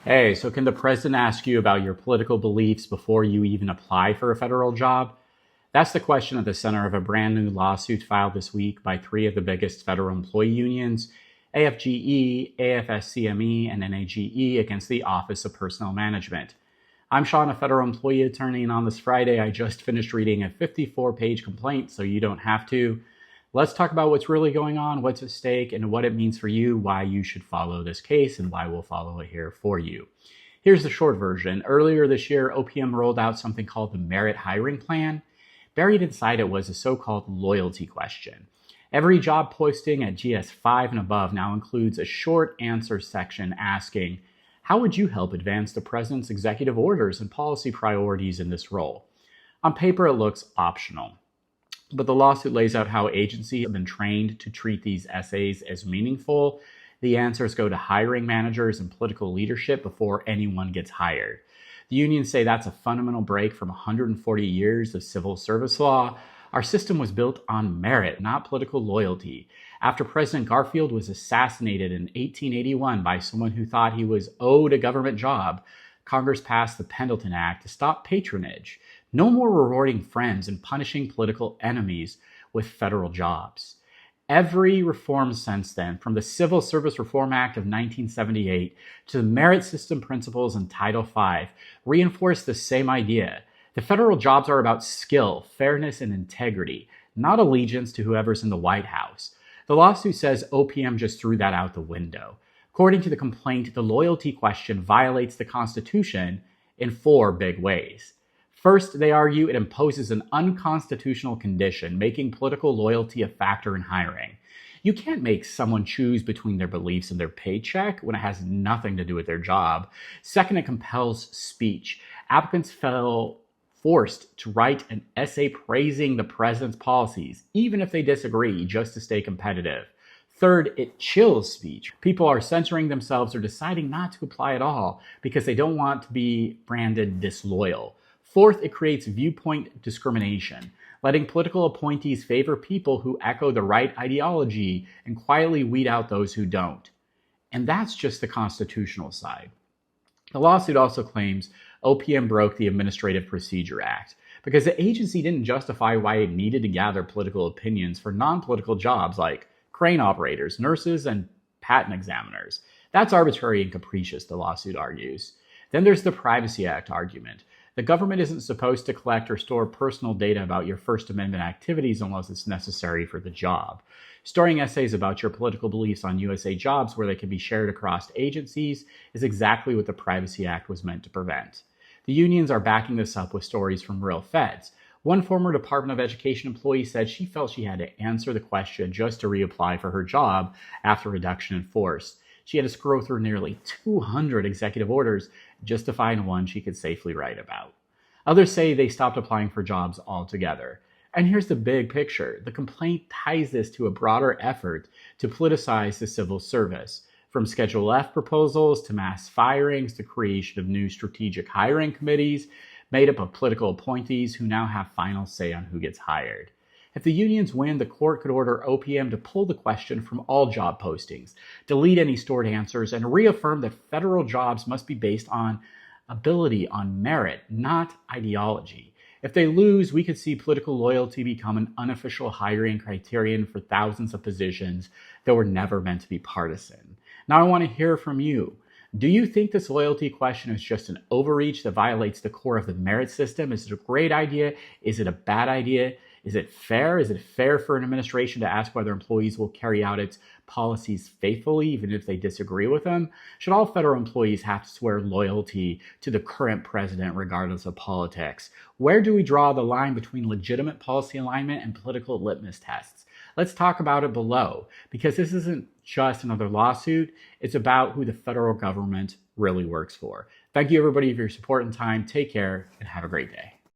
Hey, so can the president ask you about your political beliefs before you even apply for a federal job? That's the question at the center of a brand new lawsuit filed this week by three of the biggest federal employee unions, AFGE, AFSCME, and NAGE, against the Office of Personnel Management. I'm Sean, a federal employee attorney, and on this Friday, I just finished reading a 54-page complaint, so you don't have to. Let's talk about what's really going on, what's at stake, and what it means for you, why you should follow this case, and why we'll follow it here for you. Here's the short version. Earlier this year, OPM rolled out something called the Merit Hiring Plan. Buried inside it was a so-called loyalty question. Every job posting at GS5 and above now includes a short answer section asking, how would you help advance the president's executive orders and policy priorities in this role? On paper, it looks optional. But the lawsuit lays out how agencies have been trained to treat these essays as meaningful. The answers go to hiring managers and political leadership before anyone gets hired. The unions say that's a fundamental break from 140 years of civil service law. Our system was built on merit, not political loyalty. After President Garfield was assassinated in 1881 by someone who thought he was owed a government job, Congress passed the Pendleton Act to stop patronage. No more rewarding friends and punishing political enemies with federal jobs. Every reform since then, from the Civil Service Reform Act of 1978 to the merit system principles in Title V, reinforce the same idea. The federal jobs are about skill, fairness, and integrity, not allegiance to whoever's in the White House. The lawsuit says OPM just threw that out the window. According to the complaint, the loyalty question violates the Constitution in 4 big ways. First, they argue it imposes an unconstitutional condition, making political loyalty a factor in hiring. You can't make someone choose between their beliefs and their paycheck when it has nothing to do with their job. Second, it compels speech. Applicants feel forced to write an essay praising the president's policies, even if they disagree, just to stay competitive. Third, it chills speech. People are censoring themselves or deciding not to apply at all because they don't want to be branded disloyal. Fourth, it creates viewpoint discrimination, letting political appointees favor people who echo the right ideology and quietly weed out those who don't. And that's just the constitutional side. The lawsuit also claims OPM broke the Administrative Procedure Act because the agency didn't justify why it needed to gather political opinions for non-political jobs like crane operators, nurses, and patent examiners. That's arbitrary and capricious, the lawsuit argues. Then there's the Privacy Act argument. The government isn't supposed to collect or store personal data about your First Amendment activities unless it's necessary for the job. Storing essays about your political beliefs on USAJobs where they can be shared across agencies is exactly what the Privacy Act was meant to prevent. The unions are backing this up with stories from real feds. One former Department of Education employee said she felt she had to answer the question just to reapply for her job after reduction in force. She had to scroll through nearly 200 executive orders just to find one she could safely write about. Others say they stopped applying for jobs altogether. And here's the big picture. The complaint ties this to a broader effort to politicize the civil service, from Schedule F proposals to mass firings to creation of new strategic hiring committees made up of political appointees who now have final say on who gets hired. If the unions win, the court could order OPM to pull the question from all job postings, delete any stored answers, and reaffirm that federal jobs must be based on ability, on merit, not ideology. If they lose, we could see political loyalty become an unofficial hiring criterion for thousands of positions that were never meant to be partisan. Now I want to hear from you. Do you think this loyalty question is just an overreach that violates the core of the merit system? Is it a great idea? Is it a bad idea? Is it fair? Is it fair for an administration to ask whether employees will carry out its policies faithfully, even if they disagree with them? Should all federal employees have to swear loyalty to the current president, regardless of politics? Where do we draw the line between legitimate policy alignment and political litmus tests? Let's talk about it below, because this isn't just another lawsuit. It's about who the federal government really works for. Thank you, everybody, for your support and time. Take care and have a great day.